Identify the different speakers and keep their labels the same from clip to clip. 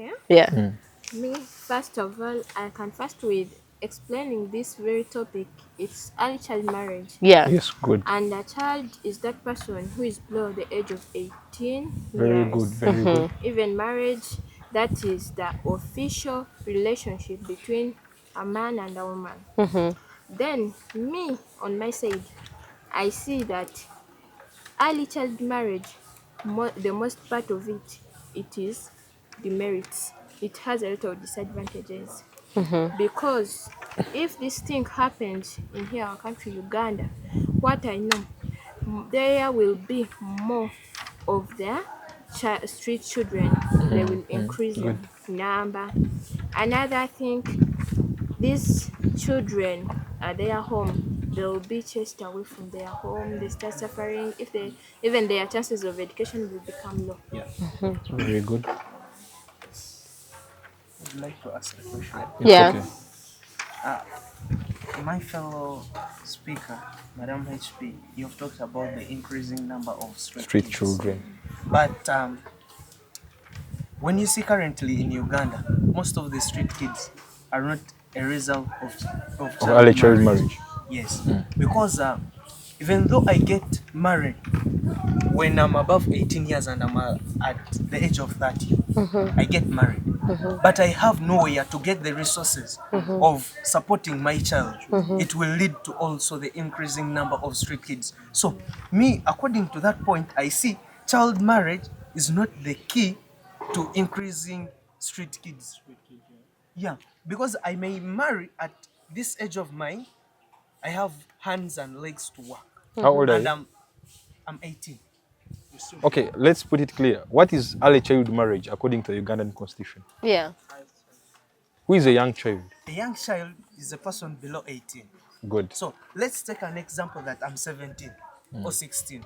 Speaker 1: Okay.
Speaker 2: Yeah.
Speaker 1: Me, first of all, I can first with explaining this very topic. It's early child marriage.
Speaker 2: Yeah.
Speaker 3: Yes, good.
Speaker 1: And a child is that person who is below the age of 18
Speaker 3: Very good,
Speaker 1: years.
Speaker 3: very good.
Speaker 1: Even marriage, that is the official relationship between a man and a woman. Then, me, on my side, I see that early child marriage, the most part of it, it is the merits. It has a lot of disadvantages because if this thing happens in here our country Uganda, what I know, there will be more of the street children. They will increase
Speaker 3: Good.
Speaker 1: in number. Another thing, these children at their home, they'll be chased away from their home. They start suffering. If they even their chances of education will become low.
Speaker 3: Very good.
Speaker 4: I'd like to ask a question.
Speaker 3: It's
Speaker 2: Yeah.
Speaker 3: okay.
Speaker 4: Uh, my fellow speaker, Madam HP, you've talked about the increasing number of
Speaker 3: Street
Speaker 4: kids.
Speaker 3: children.
Speaker 4: But when you see currently in Uganda, most of the street kids are not a result of
Speaker 3: Of early child
Speaker 4: marriage.
Speaker 3: marriage.
Speaker 4: Yes, because even though I get married when I'm above 18 years and I'm at the age of 30, I get married. But I have nowhere to get the resources of supporting my child. It will lead to also the increasing number of street kids. So me, according to that point, I see child marriage is not the key to increasing street kids. Yeah, because I may marry at this age of mine, I have hands and legs to work.
Speaker 3: How old are
Speaker 4: And
Speaker 3: you?
Speaker 4: I'm 18.
Speaker 3: Okay, let's put it clear. What is early child marriage according to the Ugandan constitution?
Speaker 2: Yeah.
Speaker 3: Who is a young child?
Speaker 4: A young child is a person below 18.
Speaker 3: Good.
Speaker 4: So let's take an example that I'm 17 or 16.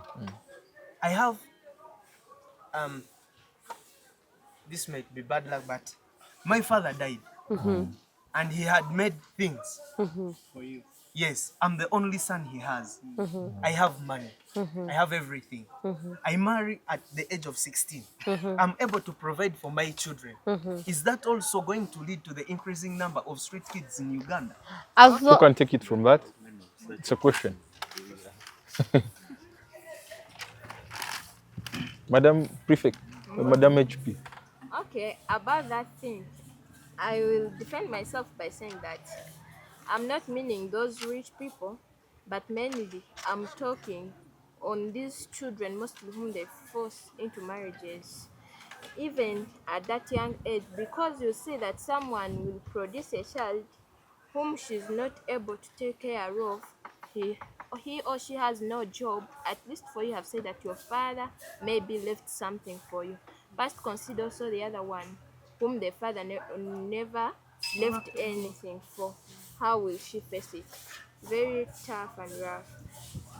Speaker 4: I have this might be bad luck, but my father died and he had made things for you. Yes, I'm the only son he has. I have money. I have everything. I marry at the age of 16. I'm able to provide for my children. Is that also going to lead to the increasing number of street kids in Uganda?
Speaker 2: As
Speaker 3: Who
Speaker 2: long,
Speaker 3: can take it from that? It's a question. Madam Prefect, Madam HP.
Speaker 1: Okay, about that thing, I will defend myself by saying that I'm not meaning those rich people, but mainly I'm talking on these children, most of whom they force into marriages, even at that young age, because you see that someone will produce a child whom she's not able to take care of. He, he or she has no job. At least for you have said that your father maybe left something for you. First consider also the other one whom the father never left anything for. How will she face it? Very tough and rough.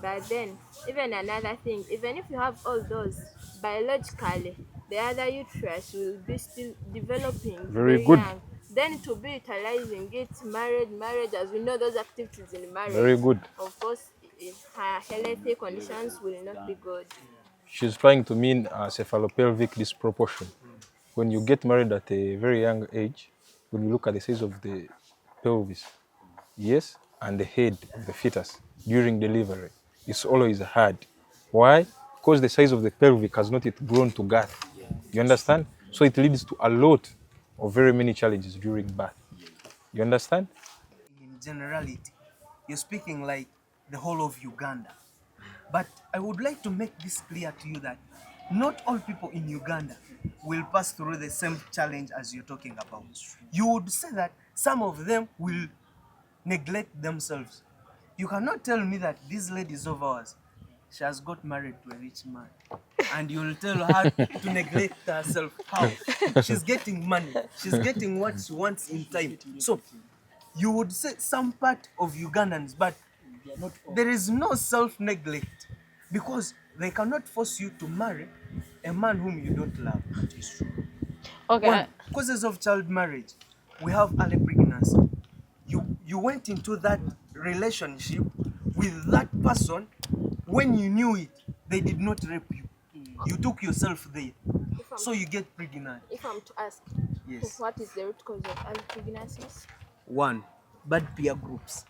Speaker 1: But then, even another thing, even if you have all those, biologically, the other uterus will be still developing
Speaker 3: Very
Speaker 1: very
Speaker 3: good.
Speaker 1: young. Then to be utilizing it, marriage, as we know, those activities in
Speaker 3: Very
Speaker 1: marriage,
Speaker 3: good.
Speaker 1: of course, her healthy conditions will not be good.
Speaker 3: She's trying to mean cephalopelvic disproportion. When you get married at a very young age, when you look at the size of the pelvis, yes, and the head of the fetus during delivery, it's always hard. Why? Because the size of the pelvic has not yet grown to girth. You understand? So it leads to a lot of very many challenges during birth. You understand?
Speaker 4: In generality, you're speaking like the whole of Uganda. But I would like to make this clear to you that not all people in Uganda will pass through the same challenge as you're talking about. You would say that some of them will neglect themselves. You cannot tell me that this lady is of ours, she has got married to a rich man, and you'll tell her to neglect herself. How? She's getting money. She's getting what she wants in time. So you would say some part of Ugandans, but there is no self-neglect because they cannot force you to marry a man whom you don't love.
Speaker 2: okay.
Speaker 4: One, causes of child marriage. We have early pregnancy. You went into that relationship with that person when you knew it. They did not rape you. You took yourself there.
Speaker 1: If I'm,
Speaker 4: So you get pregnant.
Speaker 1: if I'm to ask,
Speaker 4: Yes.
Speaker 1: What is the root cause of early pregnancies?
Speaker 4: One, bad peer groups.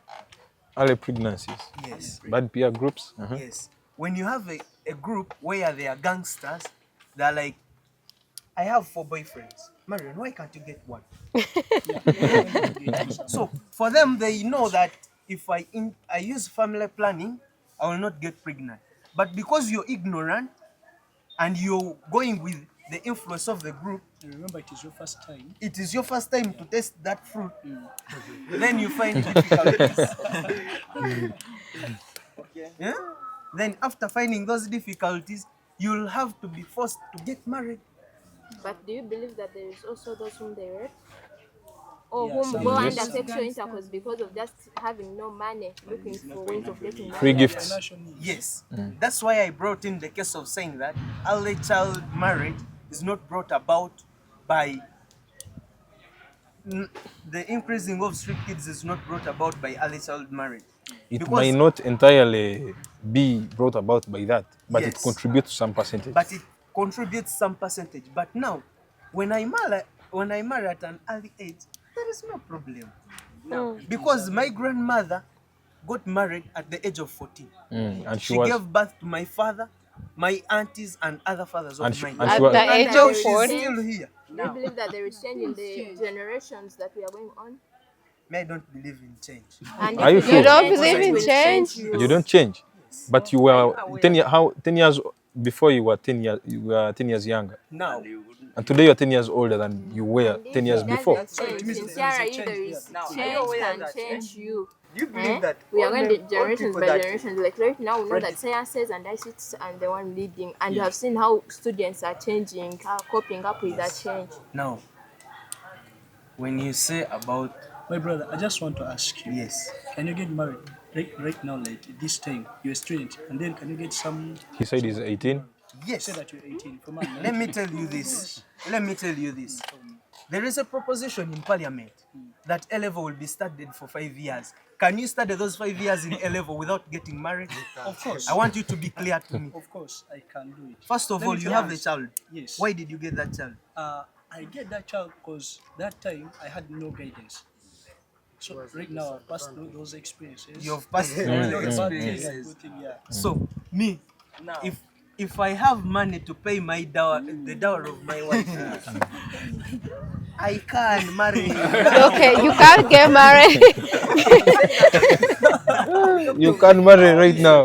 Speaker 3: Early pregnancies.
Speaker 4: Yes.
Speaker 3: Bad peer groups.
Speaker 4: Yes. When you have a group where they are gangsters, they're like, I have 4 boyfriends. Marion, why can't you get one? So for them, they know that if I use family planning, I will not get pregnant. But because you're ignorant and you're going with the influence of the group,
Speaker 5: Remember, it is your first time.
Speaker 4: it is your first time to taste that fruit. Then you find difficulties. Yeah? Then after finding those difficulties, you'll have to be forced to get married.
Speaker 1: But do you believe that there is also those whom they rape? Or
Speaker 5: Yeah,
Speaker 1: whom
Speaker 5: some
Speaker 1: go
Speaker 3: Yes.
Speaker 1: under sexual intercourse because of just having no money, looking for ways of getting
Speaker 3: Free
Speaker 1: money?
Speaker 3: gifts.
Speaker 5: Financial needs.
Speaker 4: Yes. That's why I brought in the case of saying that early child marriage is not brought about by the increasing of street kids is not brought about by early child marriage.
Speaker 3: It
Speaker 4: Because-
Speaker 3: might not entirely be brought about by that, but it
Speaker 4: Yes.
Speaker 3: contributes some percentage.
Speaker 4: But it contributes some percentage. But now, when I marry at an early age, there is no problem. Because my grandmother got married at the age of 14.
Speaker 3: And
Speaker 4: She gave birth to my father, my aunties, and other fathers of
Speaker 3: And she-
Speaker 4: mine.
Speaker 3: and
Speaker 2: At
Speaker 3: she was-
Speaker 2: the age of
Speaker 1: She's
Speaker 2: 40.
Speaker 4: Still here.
Speaker 1: Do you believe that there is change in the generations that we are going on?
Speaker 4: Me, I don't believe in change.
Speaker 1: And
Speaker 3: Are you
Speaker 1: if
Speaker 3: sure? You don't
Speaker 1: change,
Speaker 2: believe
Speaker 1: it
Speaker 2: in
Speaker 1: will
Speaker 2: change?
Speaker 3: You don't change, but you were 10 years before you were 10 years younger,
Speaker 4: Now,
Speaker 3: and today you're 10 years older than you were 10 years
Speaker 1: It
Speaker 3: before.
Speaker 1: doesn't change.
Speaker 5: means
Speaker 1: Since
Speaker 5: there is a
Speaker 1: Sarah,
Speaker 5: change
Speaker 1: there is
Speaker 5: there.
Speaker 1: change can change you.
Speaker 4: do you believe that
Speaker 1: We are
Speaker 4: all
Speaker 1: going
Speaker 4: the-
Speaker 1: to
Speaker 4: all
Speaker 1: generations
Speaker 4: people
Speaker 1: by
Speaker 4: that-
Speaker 1: generations. Like right now, we know that sciences and ICTs are the one leading, and you have seen how students are changing, how coping up with that change.
Speaker 4: Now, when you say about
Speaker 5: My brother, I just want to ask you.
Speaker 4: yes,
Speaker 5: Can you get married right now, like this time? You're a student, and then can you get some?
Speaker 3: He said he's 18.
Speaker 4: yes.
Speaker 5: Say that you're 18. For man,
Speaker 4: Let me tell you this. Let me tell you this. There is a proposition in Parliament that A level will be studied for 5 years. Can you study those 5 years in A level without getting married?
Speaker 5: Of course.
Speaker 4: I want you to be clear to me.
Speaker 5: Of course, I can do it.
Speaker 4: First of
Speaker 5: Let
Speaker 4: all,
Speaker 5: me
Speaker 4: you
Speaker 5: tell
Speaker 4: have
Speaker 5: you.
Speaker 4: a child.
Speaker 5: Yes.
Speaker 4: Why did you get that child?
Speaker 5: I get that child because that time I had no guidance. So right now I've passed through those experiences.
Speaker 4: You've passed through
Speaker 5: I
Speaker 4: the
Speaker 5: know the bad thing and
Speaker 4: experiences.
Speaker 5: good thing, yeah.
Speaker 4: So me, if I have money to pay my dower, the dower of my wife, I can marry.
Speaker 2: Okay, you can't get married.
Speaker 3: You can't marry right now.